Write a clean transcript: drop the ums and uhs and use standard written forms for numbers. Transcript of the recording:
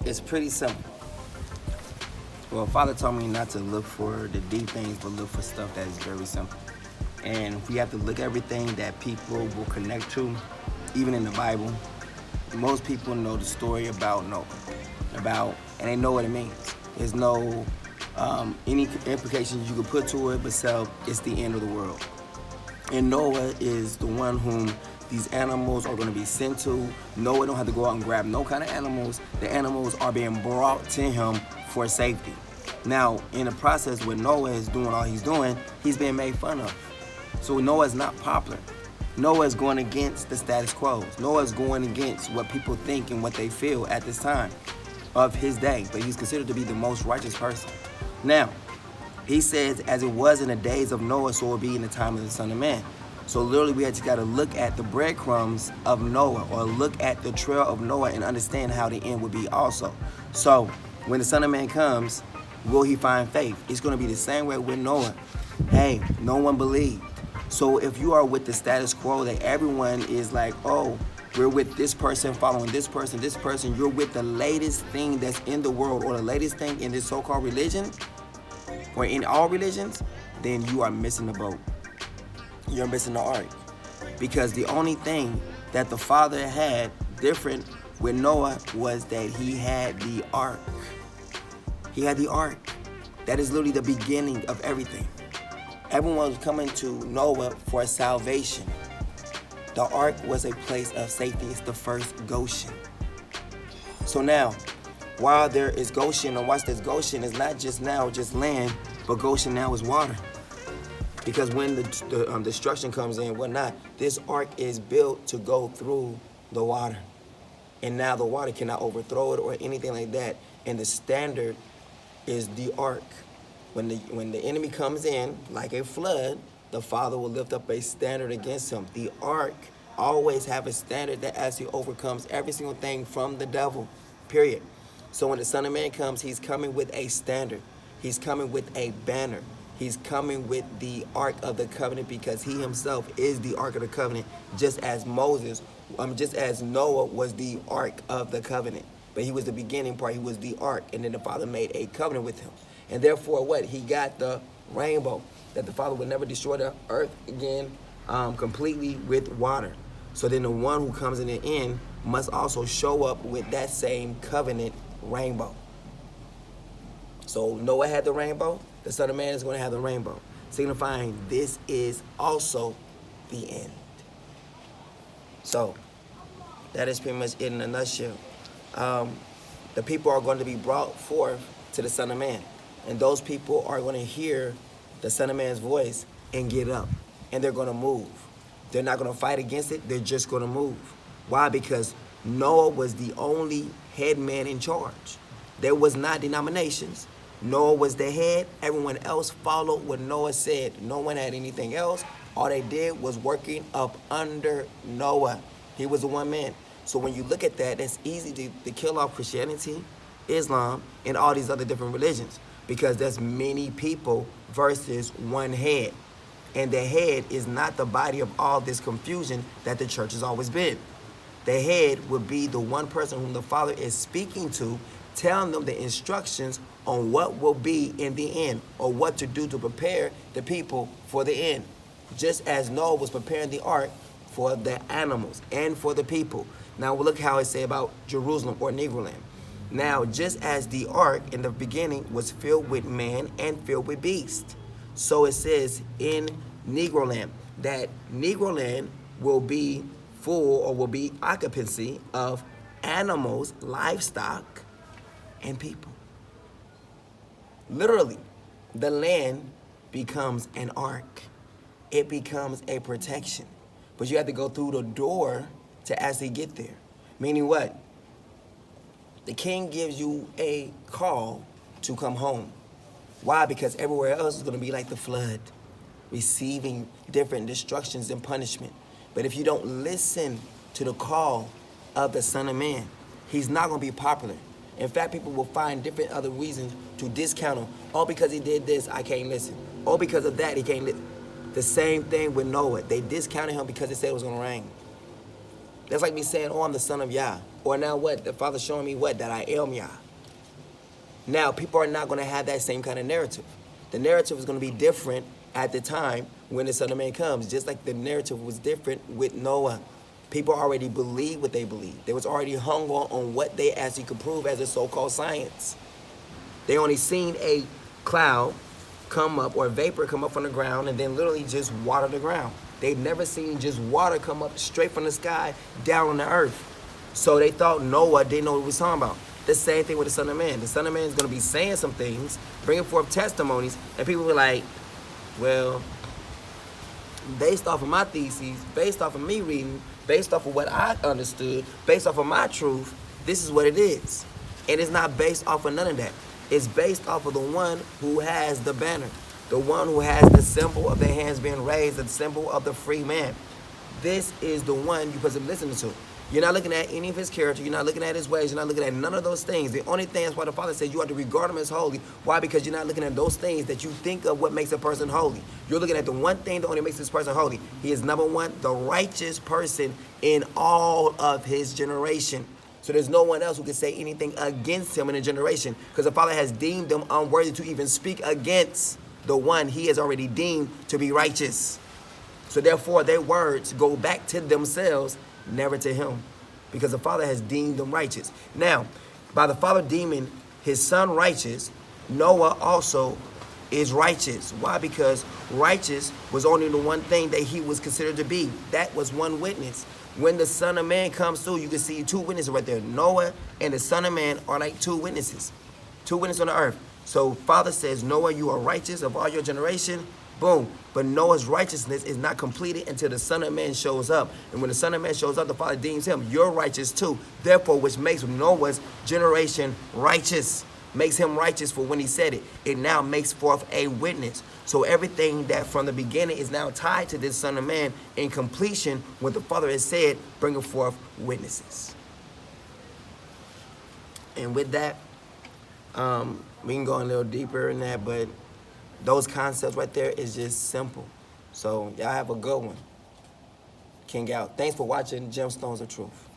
It's pretty simple. Well, Father told me not to look for the deep things, but look for stuff that is very simple. And we have to look at everything that people will connect to, even in the Bible. Most people know the story about Noah, and they know what it means. There's no any implications you could put to it, but it's the end of the world. And Noah is the one whom these animals are going to be sent to. Noah don't have to go out and grab no kind of animals. The animals are being brought to him for safety. Now, in the process where Noah is doing all he's doing, he's being made fun of. So Noah's not popular. Noah is going against the status quo. Noah is going against what people think and what they feel at this time of his day. But he's considered to be the most righteous person. Now, he says, as it was in the days of Noah, so it will be in the time of the Son of Man. So literally we just got to look at the breadcrumbs of Noah, or look at the trail of Noah, and understand how the end would be also. So when the Son of Man comes, will he find faith? It's going to be the same way with Noah. Hey, no one believed. So if you are with the status quo that everyone is like, oh, we're with this person, following this person, you're with the latest thing that's in the world, or the latest thing in this so-called religion, or in all religions, then you are missing the boat. You're missing the ark. Because the only thing that the Father had different with Noah was that he had the ark. He had the ark. That is literally the beginning of everything. Everyone was coming to Noah for salvation. The ark was a place of safety. It's the first Goshen. So now, while there is Goshen, or watch this, Goshen is not just now just land, but Goshen now is water. Because when the destruction comes in and whatnot, this ark is built to go through the water. And now the water cannot overthrow it or anything like that. And the standard is the ark. When the enemy comes in like a flood, the Father will lift up a standard against him. The ark always have a standard that actually overcomes every single thing from the devil, period. So when the Son of Man comes, he's coming with a standard. He's coming with a banner. He's coming with the Ark of the Covenant, because he himself is the Ark of the Covenant, just as Noah was the Ark of the Covenant. But he was the beginning part, he was the Ark, and then the Father made a covenant with him. And therefore what? He got the rainbow, that the Father would never destroy the earth again completely with water. So then the one who comes in the end must also show up with that same covenant rainbow. So Noah had the rainbow, the Son of Man is going to have the rainbow, signifying this is also the end. So that is pretty much it in a nutshell. The people are going to be brought forth to the Son of Man, and those people are going to hear the Son of Man's voice and get up, and they're going to move. They're not going to fight against it, they're just going to move. Why? Because Noah was the only head man in charge. There was not denominations. Noah was the head. Everyone else followed what Noah said. No one had anything else. All they did was working up under Noah. He was the one man. So when you look at that, it's easy to kill off Christianity, Islam, and all these other different religions, because there's many people versus one head. And the head is not the body of all this confusion that the church has always been. The head would be the one person whom the Father is speaking to, telling them the instructions on what will be in the end, or what to do to prepare the people for the end. Just as Noah was preparing the ark for the animals and for the people. Now look how it say about Jerusalem, or Negro land. Now, just as the ark in the beginning was filled with man and filled with beast, so it says in Negro land that Negro land will be full, or will be occupancy of animals, livestock, and people. Literally, the land becomes an ark. It becomes a protection. But you have to go through the door to actually get there. Meaning what? The king gives you a call to come home. Why? Because everywhere else is going to be like the flood, receiving different destructions and punishment. But if you don't listen to the call of the Son of Man, he's not going to be popular. In fact, people will find different other reasons to discount him. Oh, because he did this, I can't listen. Oh, because of that, he can't listen. The same thing with Noah. They discounted him because they said it was going to rain. That's like me saying, oh, I'm the son of Yah. Or now what? The Father's showing me what? That I am Yah. Now, people are not going to have that same kind of narrative. The narrative is going to be different at the time when the Son of Man comes, just like the narrative was different with Noah. People already believe what they believe. They was already hung on what they actually could prove as a so-called science. They only seen a cloud come up or vapor come up from the ground and then literally just water the ground. They've never seen just water come up straight from the sky down on the earth. So they thought Noah didn't know what he was talking about. The same thing with the Son of Man. The Son of Man is going to be saying some things, bringing forth testimonies, and people were like, well, based off of my theses, based off of me reading, based off of what I understood, based off of my truth, this is what it is. And it's not based off of none of that. It's based off of the one who has the banner, the one who has the symbol of their hands being raised, the symbol of the free man. This is the one you're supposed to be listening to. You're not looking at any of his character. You're not looking at his ways. You're not looking at none of those things. The only thing is why the Father says you have to regard him as holy. Why? Because you're not looking at those things that you think of what makes a person holy. You're looking at the one thing that only makes this person holy. He is, number one, the righteous person in all of his generation. So there's no one else who can say anything against him in a generation, because the Father has deemed them unworthy to even speak against the one he has already deemed to be righteous. So therefore, their words go back to themselves, never to him, because the Father has deemed them righteous. Now, by the Father deeming his son righteous, Noah also is righteous. Why? Because righteous was only the one thing that he was considered to be. That was one witness. When the Son of Man comes through, you can see two witnesses right there. Noah and the Son of Man are like two witnesses. Two witnesses on the earth. So Father says, Noah, you are righteous of all your generation. Boom. But Noah's righteousness is not completed until the Son of Man shows up. And when the Son of Man shows up, the Father deems him, you're righteous too. Therefore, which makes Noah's generation righteous. Makes him righteous for when he said it. It now makes forth a witness. So everything that from the beginning is now tied to this Son of Man in completion, what the Father has said, bringing forth witnesses. And with that, we can go a little deeper in that, but those concepts right there is just simple. So y'all have a good one. King out. Thanks for watching Gemstones of Truth.